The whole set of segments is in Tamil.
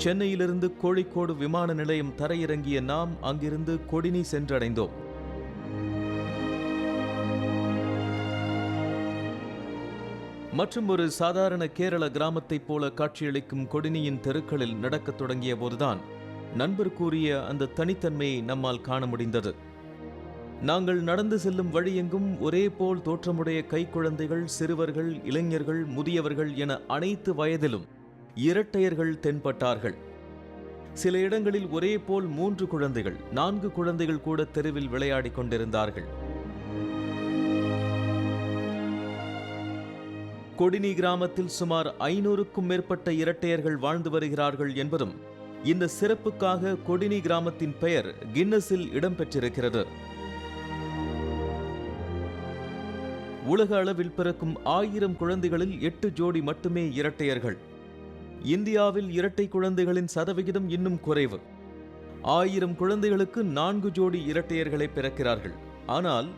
சென்னையிலிருந்து கோழிக்கோடு விமான நிலையம் தரையிறங்கிய நாம் அங்கிருந்து கொடினி சென்றடைந்தோம். மற்றும் ஒரு சாதாரண கேரள கிராமத்தைப் போல காட்சியளிக்கும் கொடினியின் தெருக்களில் நடக்கத் தொடங்கிய போதுதான் நண்பர் கூறிய அந்த தனித்தன்மையை நம்மால் காண முடிந்தது. நாங்கள் நடந்து செல்லும் வழியெங்கும் ஒரே போல் தோற்றமுடைய கைக்குழந்தைகள், சிறுவர்கள், இளைஞர்கள், முதியவர்கள் என அனைத்து வயதிலும் இரட்டையர்கள் தென்பட்டார்கள். சில இடங்களில் ஒரே போல் 3 குழந்தைகள், 4 குழந்தைகள் கூட தெருவில் விளையாடிக் கொண்டிருந்தார்கள். கொடினி கிராமத்தில் சுமார் 500க்கும் மேற்பட்ட இரட்டையர்கள் வாழ்ந்து வருகிறார்கள் என்பதும் இந்த சிறப்புக்காக கொடினி கிராமத்தின் பெயர் கின்னஸில் இடம்பெற்றிருக்கிறது. உலக அளவில் பிறக்கும் 1000 குழந்தைகளில் 8 ஜோடி மட்டுமே இரட்டையர்கள். இந்தியாவில் இரட்டை குழந்தைகளின் சதவிகிதம் இன்னும் குறைவு. 1000 குழந்தைகளுக்கு 4 ஜோடி இரட்டையர்களை பிறக்கிறார்கள். ஆனால்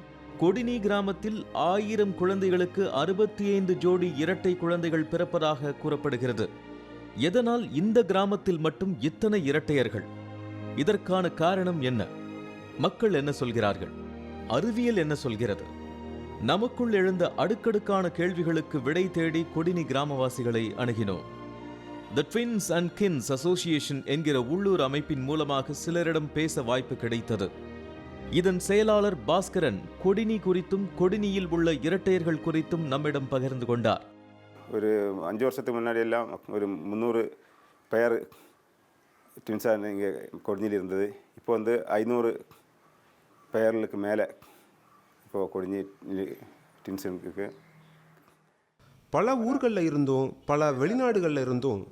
கொடினி கிராமத்தில் 1000 குழந்தைகளுக்கு 65 ஜோடி இரட்டை குழந்தைகள் பிறப்பதாக கூறப்படுகிறது. எதனால் இந்த கிராமத்தில் மட்டும் இத்தனை இரட்டையர்கள்? இதற்கான காரணம் என்ன? மக்கள் என்ன சொல்கிறார்கள்? அறிவியல் என்ன சொல்கிறது? நமக்குள் எழுந்த அடுக்கடுக்கான கேள்விகளுக்கு விடை தேடி கொடினி கிராமவாசிகளை அணுகினோம். தி ட்வின்ஸ் அண்ட் கின்ஸ் அசோசியேஷன் என்கிற உள்ளூர் அமைப்பின் மூலமாக சிலரிடம் பேச வாய்ப்பு கிடைத்தது. இதன் செயலாளர் பாஸ்கரன் கொடினி குறித்தும் கொடினியில் உள்ள இரட்டையர்கள் குறித்தும் நம்மிடம் பகிர்ந்து கொண்டார். ஒரு 5 வருஷத்துக்கு முன்னாடி எல்லாம் ஒரு 300 பேர் ட்வின்ஸாக இங்கே கொடினியில் இருந்தது. இப்போ 500 பேர்களுக்கு மேலே இப்போ கொடினி ட்வின்ஸ் இருக்கு. பல ஊர்களில் இருந்தும் பல வெளிநாடுகளில் இருந்தும்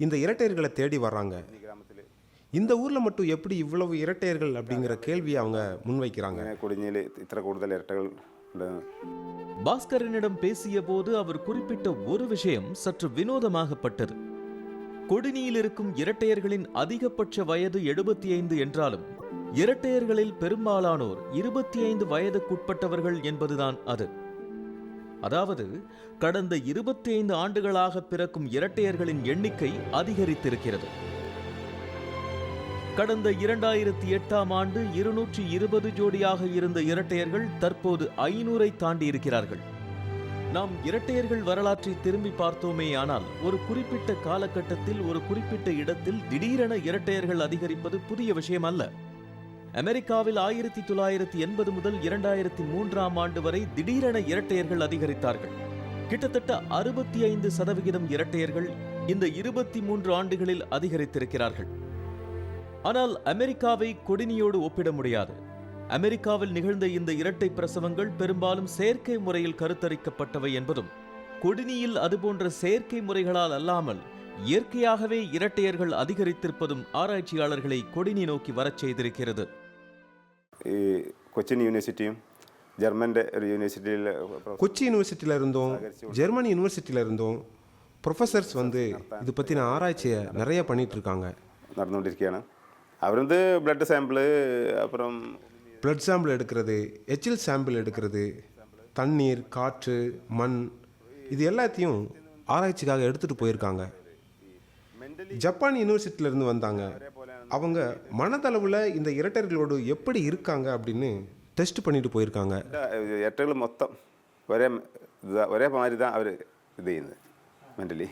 இந்த இரட்டையர்களை தேடி வர்றாங்க. இந்த ஊரில் மட்டும் எப்படி இவ்வளவு இரட்டையர்கள் அப்படிங்கிற கேள்வியை அவங்க முன்வைக்கிறாங்க. கொடினியில் இத்தனை கூடுதல் இரட்டைகள். பாஸ்கரனிடம் பேசிய போது அவர் குறிப்பிட்ட ஒரு விஷயம் சற்று வினோதமாகப்பட்டது. கொடினியில் இருக்கும் இரட்டையர்களின் அதிகபட்ச வயது 75 என்றாலும் இரட்டையர்களில் பெரும்பாலானோர் 25 வயதுக்குட்பட்டவர்கள் என்பதுதான் அது. அதாவது கடந்த 25 ஆண்டுகளாக பிறக்கும் இரட்டையர்களின் எண்ணிக்கை அதிகரித்திருக்கிறது. கடந்த 2008ஆம் ஆண்டு 220 ஜோடியாக இருந்த இரட்டையர்கள் தற்போது 500ஐ தாண்டி இருக்கிறார்கள். நாம் இரட்டையர்கள் வரலாற்றை திரும்பி பார்த்தோமே ஆனால் ஒரு குறிப்பிட்ட காலகட்டத்தில் ஒரு குறிப்பிட்ட இடத்தில் திடீரென இரட்டையர்கள் அதிகரிப்பது புதிய விஷயம் அல்ல. அமெரிக்காவில் 1980 முதல் 2003ஆம் ஆண்டு வரை திடீரென இரட்டையர்கள் அதிகரித்தார்கள். கிட்டத்தட்ட 65% இரட்டையர்கள் இந்த 23 ஆண்டுகளில் அதிகரித்திருக்கிறார்கள். ஆனால் அமெரிக்காவை கொடினியோடு ஒப்பிட முடியாது. அமெரிக்காவில் நிகழ்ந்த இந்த இரட்டை பிரசவங்கள் பெரும்பாலும் செயற்கை முறையில் கருத்தரிக்கப்பட்டவை என்பதும் கொடினியில் அதுபோன்ற செயற்கை முறைகளால் அல்லாமல் இயற்கையாகவே இரட்டையர்கள் அதிகரித்திருப்பதும் ஆராய்ச்சியாளர்களை கொடினி நோக்கி வரச் செய்திருக்கிறது. கொச்சின் யூனிவர்சிட்டியும் ஜெர்மன் கொச்சி யூனிவர்சிட்டியில இருந்தும் ஜெர்மன் யூனிவர்சிட்டியில இருந்தும் ப்ரொஃபஸர்ஸ் இது பற்றின ஆராய்ச்சியை நிறைய பண்ணிட்டு இருக்காங்க. நடந்துകൊണ്ടിരിക്കുകയാണ്. அவர் பிளட் சாம்பிள், அப்புறம் பிளட் சாம்பிள் எடுக்கிறது, எச்சில் சாம்பிள் எடுக்கிறது, தண்ணீர், காற்று, மண், இது எல்லாத்தையும் ஆராய்ச்சிக்காக எடுத்துகிட்டு போயிருக்காங்க. ஜப்பான் யூனிவர்சிட்டியிலேருந்து வந்தாங்க. அவங்க மனதளவில் இந்த இரட்டையர்களோடு எப்படி இருக்காங்க அப்படின்னு டெஸ்ட் பண்ணிட்டு போயிருக்காங்க. இரட்டைகள் மொத்தம் ஒரே மாதிரி தான் அவர் இது மென்டலி